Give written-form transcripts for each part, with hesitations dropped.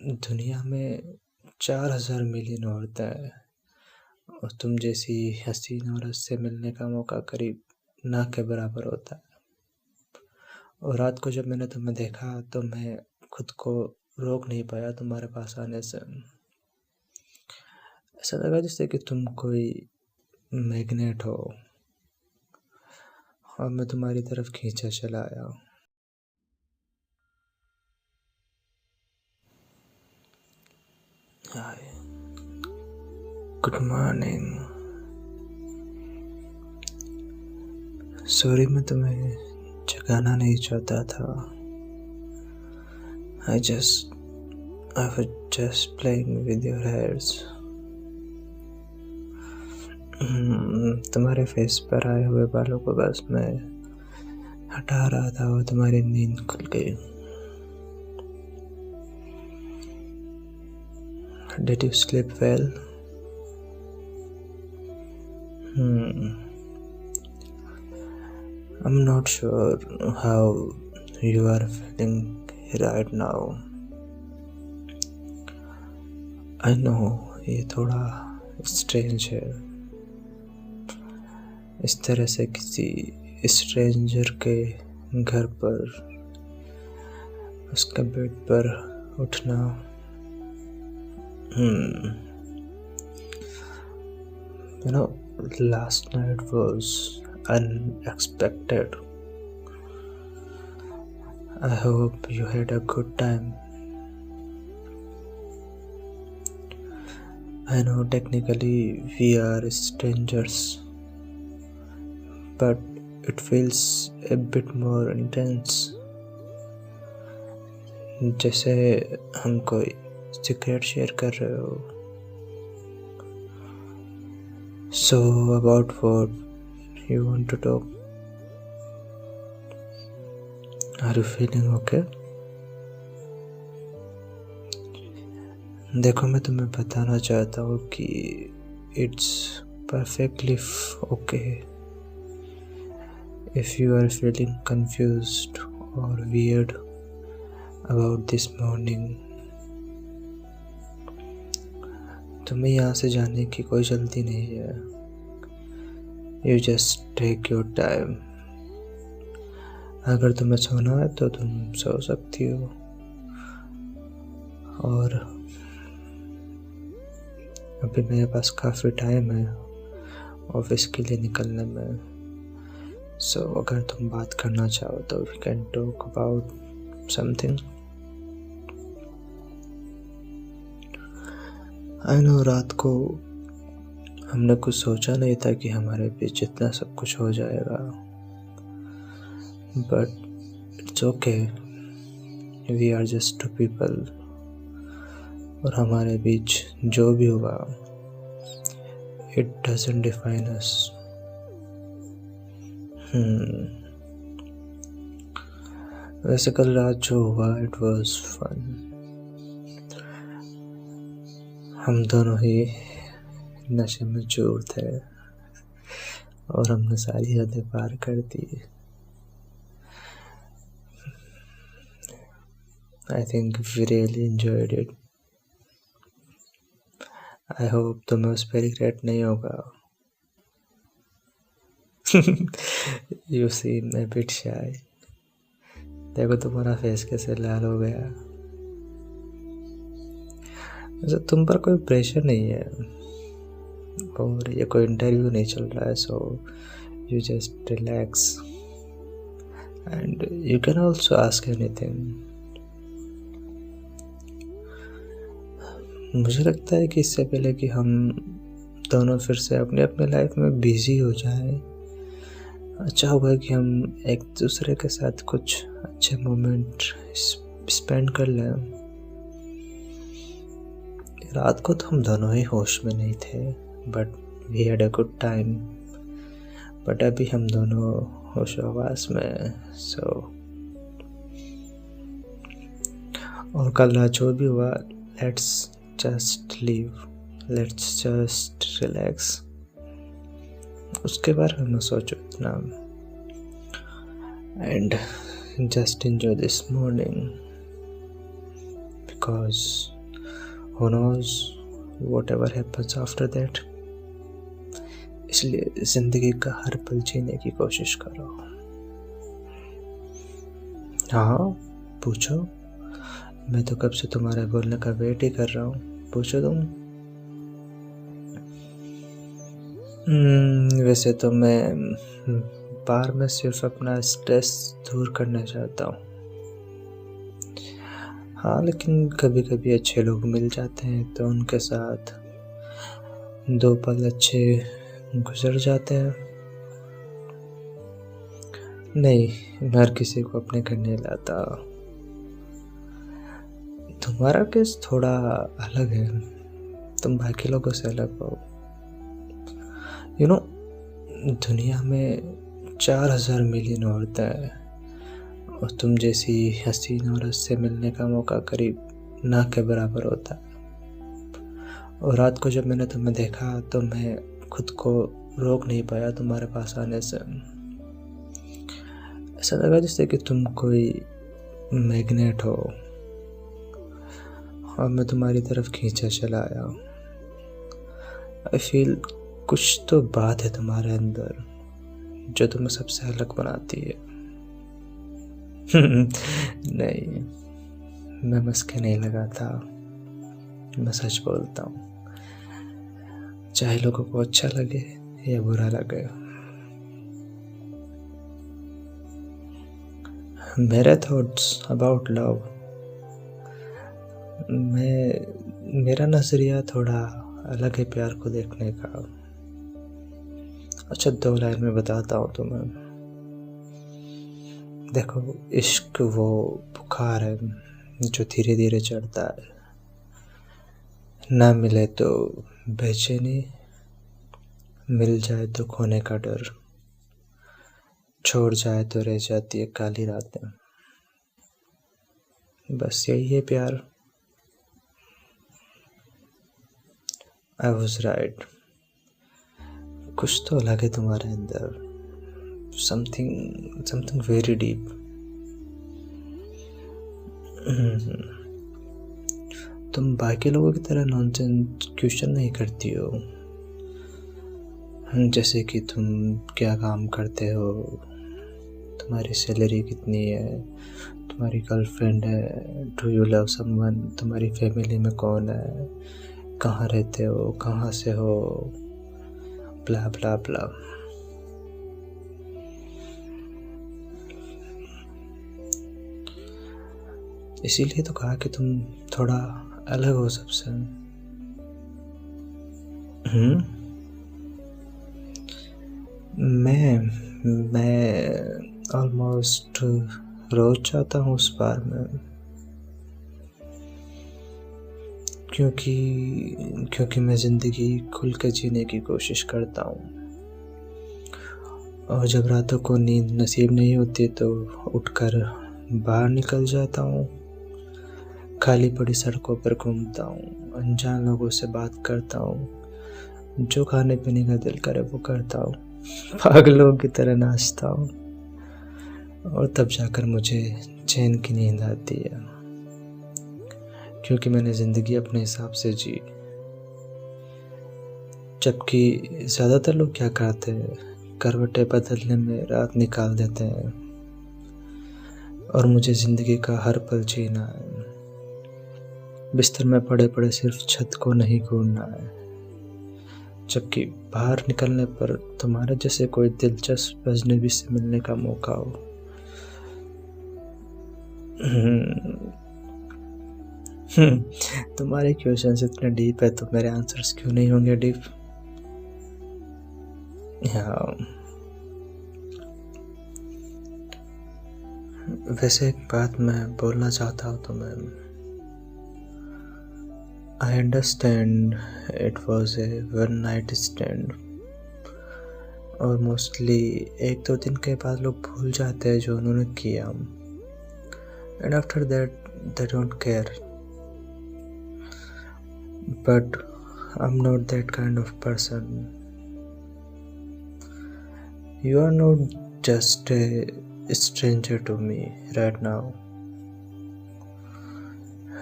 दुनिया में 4,000 मिलियन औरतें हैं और तुम जैसी हसीन औरत से मिलने का मौका करीब ना के बराबर होता है। और रात को जब मैंने तुम्हें देखा तो मैं खुद को रोक नहीं पाया तुम्हारे पास आने से। ऐसा लगा जैसे कि तुम कोई मैग्नेट हो और मैं तुम्हारी तरफ खींचा चला आया। हाय, गुड मॉर्निंग। सॉरी, मैं तुम्हें जगाना नहीं चाहता था। I was just playing with your hairs. तुम्हारे फेस पर आए हुए बालों को बस मैं हटा रहा था और तुम्हारी नींद खुल गई। Did you sleep well? I'm not sure how you are feeling right now. I know ये थोड़ा स्ट्रेंज है, इस तरह से किसी स्ट्रेंजर के घर पर उसके बेड पर उठना। You know, last night was unexpected. I hope you had a good time. I know technically we are strangers, but it feels a bit more intense. जैसे हम कोई सीक्रेट शेयर कर रहे हो। So about what you want to talk? Are you feeling okay? देखो, मैं तुम्हें बताना चाहता हूँ कि it's perfectly okay if you are feeling confused or weird about this morning. तुम्हें यहाँ से जाने की कोई जल्दी नहीं है। You just take your time. अगर तुम्हें सोना है तो तुम सो सकती हो और अभी मेरे पास काफ़ी टाइम है ऑफिस के लिए निकलने में। सो अगर तुम बात करना चाहो तो we can talk about something. I know रात को हमने कुछ सोचा नहीं था कि हमारे बीच इतना सब कुछ हो जाएगा, but it's okay. We are just two people. और हमारे बीच जो भी हुआ it doesn't define us. वैसे कल रात जो हुआ it was fun. हम दोनों ही नशे में चूर थे और हमने सारी हदें पार कर दी। I think we really enjoyed it. I hope तुम्हें उस पर रिग्रेट नहीं होगा। You seem a bit shy. देखो तुम्हारा फेस कैसे लाल हो गया। वैसे तुम पर कोई प्रेशर नहीं है और ये कोई इंटरव्यू नहीं चल रहा है, so you just relax and you can also ask anything. मुझे लगता है कि इससे पहले कि हम दोनों फिर से अपने अपने लाइफ में बिजी हो जाएं, अच्छा होगा कि हम एक दूसरे के साथ कुछ अच्छे मोमेंट स्पेंड कर लें। रात को तो हम दोनों ही होश में नहीं थे, but we had a good time. But अभी हम दोनों होशोहवास में, सो और कल रात जो भी हुआ let's just leave, let's just relax. उसके बारे में सोचो इतना and just enjoy this morning because Who knows whatever happens after that. इसलिए जिंदगी का हर पल जीने की कोशिश करो। हाँ, पूछो। मैं तो कब से तुम्हारे बोलने का वेट ही कर रहा हूँ। पूछो तुम। वैसे तो मैं बार में सिर्फ अपना स्ट्रेस दूर करना चाहता हूँ। हाँ, लेकिन कभी कभी अच्छे लोग मिल जाते हैं तो उनके साथ 2 पल अच्छे गुजर जाते हैं। नहीं, मैं हर किसी को अपने घर नहीं लाता। तुम्हारा केस थोड़ा अलग है, तुम बाकी लोगों से अलग हो। दुनिया में 4000 मिलियन औरतें हैं और तुम जैसी हसीन औरत से मिलने का मौका करीब ना के बराबर होता है। और रात को जब मैंने तुम्हें देखा तो मैं खुद को रोक नहीं पाया तुम्हारे पास आने से। ऐसा लगा जैसे कि तुम कोई मैग्नेट हो और मैं तुम्हारी तरफ खींचा चला आया। आई फील कुछ तो बात है तुम्हारे अंदर जो तुम्हें सबसे अलग बनाती है। नहीं, मैं मस्के नहीं लगाता, मैं सच बोलता हूँ, चाहे लोगों को अच्छा लगे या बुरा लगे। मेरे थॉट्स अबाउट लव, मेरा नजरिया थोड़ा अलग है प्यार को देखने का। अच्छा, 2 लाइन में बताता हूँ तुम्हें। देखो, इश्क वो बुखार है जो धीरे धीरे चढ़ता है। ना मिले तो बेचैनी, मिल जाए तो खोने का डर, छोड़ जाए तो रह जाती है काली रातें। बस यही है प्यार। आई वॉज राइट, कुछ तो अलग है तुम्हारे अंदर, समथिंग वेरी डीप। तुम बाकी लोगों की तरह नॉनसेंस क्वेश्चन नहीं करती हो, जैसे कि तुम क्या काम करते हो, तुम्हारी सैलरी कितनी है, तुम्हारी गर्लफ्रेंड है, डू यू लव समवन, तुम्हारी फैमिली में कौन है, कहाँ रहते हो, कहाँ से हो, ब्ला ब्ला ब्ला। इसीलिए तो कहा कि तुम थोड़ा अलग हो सबसे। मैं ऑलमोस्ट रोज जाता हूँ उस बार में, क्योंकि मैं ज़िंदगी खुल के जीने की कोशिश करता हूँ। और जब रातों को नींद नसीब नहीं होती तो उठकर बाहर निकल जाता हूँ, खाली पड़ी सड़कों पर घूमता हूँ, अनजान लोगों से बात करता हूँ, जो खाने पीने का दिल करे वो करता हूँ, पागलों की तरह नाचता हूँ, और तब जाकर मुझे चैन की नींद आती है, क्योंकि मैंने ज़िंदगी अपने हिसाब से जी। जबकि ज़्यादातर लोग क्या करते हैं, करवटें बदलने में रात निकाल देते हैं, और मुझे ज़िंदगी का हर पल जीना है। बिस्तर में पड़े पड़े सिर्फ छत को नहीं घूरना है, जबकि बाहर निकलने पर तुम्हारे जैसे कोई दिलचस्प अजनबी से मिलने का मौका हो। तुम्हारे क्वेश्चंस इतने डीप है तो मेरे आंसर्स क्यों नहीं होंगे डीप? वैसे एक बात मैं बोलना चाहता हूँ तुम्हें। I understand it was a one night stand, और मोस्टली 1-2 दिन के बाद लोग भूल जाते हैं जो उन्होंने किया, and after that they don't care. But I'm not that kind of person. You are not just a stranger to me right now.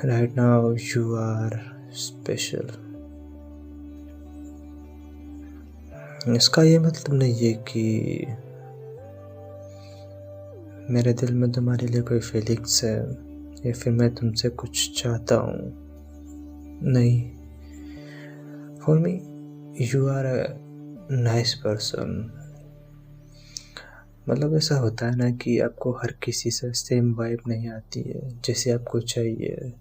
Right now you are special. इसका ये मतलब नहीं है कि मेरे दिल में तुम्हारे लिए कोई फीलिंग्स है या फिर मैं तुमसे कुछ चाहता हूँ। नहीं, for me you are a nice person. मतलब ऐसा होता है ना कि आपको हर किसी से सेम वाइब नहीं आती है जैसे आपको चाहिए,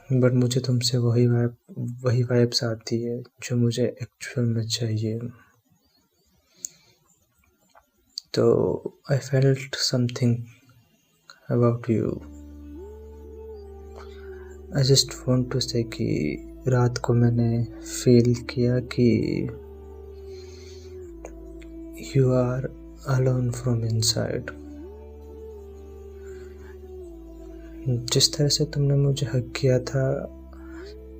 बट मुझे तुमसे वही वाइब्स आती है जो मुझे एक्चुअल में चाहिए। तो I felt something about you. I just want to say कि रात को मैंने फील किया कि you are alone from inside. जिस तरह से तुमने मुझे हग किया था,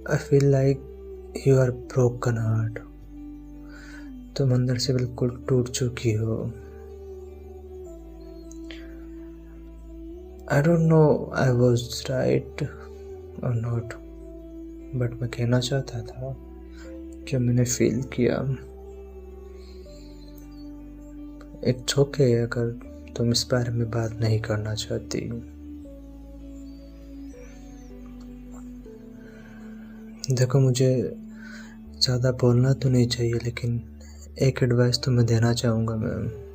I feel like you are broken heart. तुम अंदर से बिल्कुल टूट चुकी हो। I don't know I was right और नॉट, बट मैं कहना चाहता था कि मैंने फील किया। इट्स ओके अगर तुम इस बारे में बात नहीं करना चाहती। देखो, मुझे ज़्यादा बोलना तो नहीं चाहिए, लेकिन एक एडवाइस तो मैं देना चाहूँगा। मैं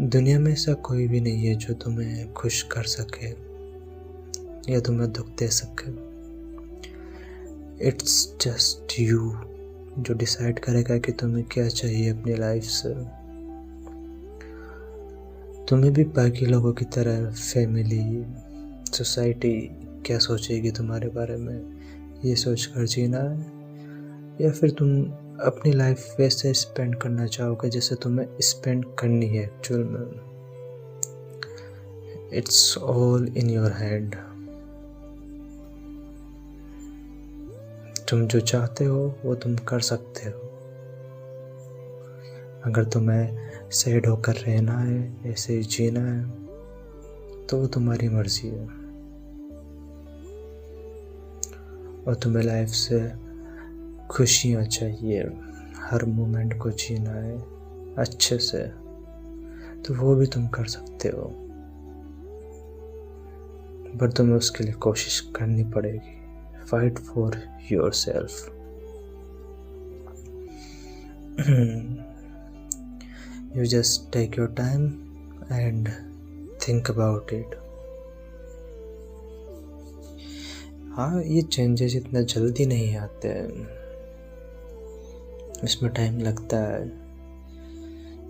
दुनिया में ऐसा कोई भी नहीं है जो तुम्हें खुश कर सके या तुम्हें दुख दे सके। इट्स जस्ट यू जो डिसाइड करेगा कि तुम्हें क्या चाहिए अपनी लाइफ से। तुम्हें भी बाकी लोगों की तरह फैमिली, सोसाइटी क्या सोचेगी तुम्हारे बारे में ये सोच कर जीना है, या फिर तुम अपनी लाइफ वैसे स्पेंड करना चाहोगे जैसे तुम्हें स्पेंड करनी है एक्चुअल में। It's all in your hand. तुम जो चाहते हो वो तुम कर सकते हो। अगर तुम्हें सैड होकर रहना है, ऐसे ही जीना है, तो वो तुम्हारी मर्जी है। और तुम्हें लाइफ से खुशियाँ चाहिए, हर मोमेंट को जीना है अच्छे से, तो वो भी तुम कर सकते हो, पर तुम्हें उसके लिए कोशिश करनी पड़ेगी। Fight for your self. You just take your time and think about it. हाँ, ये चेंजेस इतना जल्दी नहीं आते हैं, इसमें टाइम लगता है।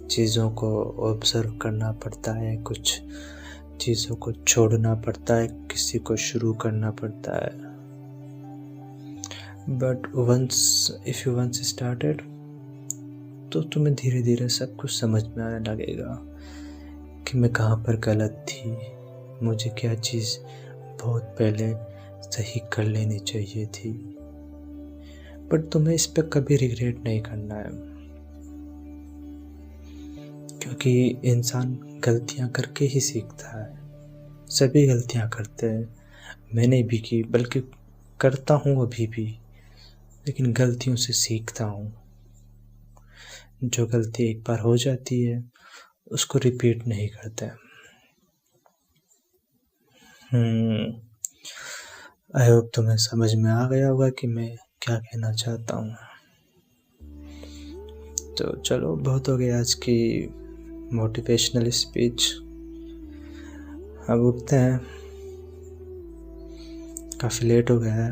चीज़ों को ऑब्जर्व करना पड़ता है, कुछ चीज़ों को छोड़ना पड़ता है, किसी को शुरू करना पड़ता है। But if you once started, तो तुम्हें धीरे धीरे सब कुछ समझ में आने लगेगा कि मैं कहाँ पर गलत थी, मुझे क्या चीज़ बहुत पहले सही कर लेनी चाहिए थी। बट तुम्हें इस पे कभी रिग्रेट नहीं करना है, क्योंकि इंसान गलतियाँ करके ही सीखता है। सभी गलतियाँ करते हैं, मैंने भी की, बल्कि करता हूँ अभी भी, लेकिन गलतियों से सीखता हूँ। जो गलती एक बार हो जाती है उसको रिपीट नहीं करते। आई होप तुम्हें समझ में आ गया होगा कि मैं क्या कहना चाहता हूँ। तो चलो, बहुत हो गया आज की मोटिवेशनल स्पीच। अब उठते हैं, काफ़ी लेट हो गया है,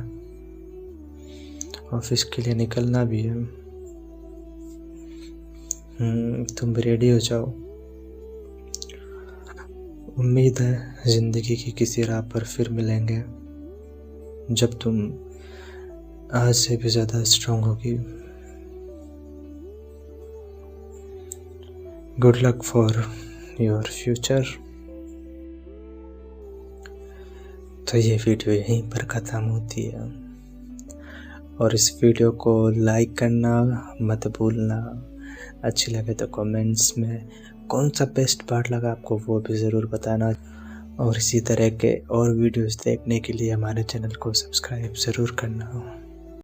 ऑफिस के लिए निकलना भी है। तुम भी रेडी हो जाओ। उम्मीद है ज़िंदगी की किसी राह पर फिर मिलेंगे जब तुम आज से भी ज़्यादा स्ट्रांग होगी। Good luck for your future. तो ये वीडियो यहीं पर ख़त्म होती है, और इस वीडियो को लाइक करना मत भूलना। अच्छी लगे तो कमेंट्स में कौन सा बेस्ट पार्ट लगा आपको वो भी ज़रूर बताना। और इसी तरह के और वीडियोस देखने के लिए हमारे चैनल को सब्सक्राइब ज़रूर करना।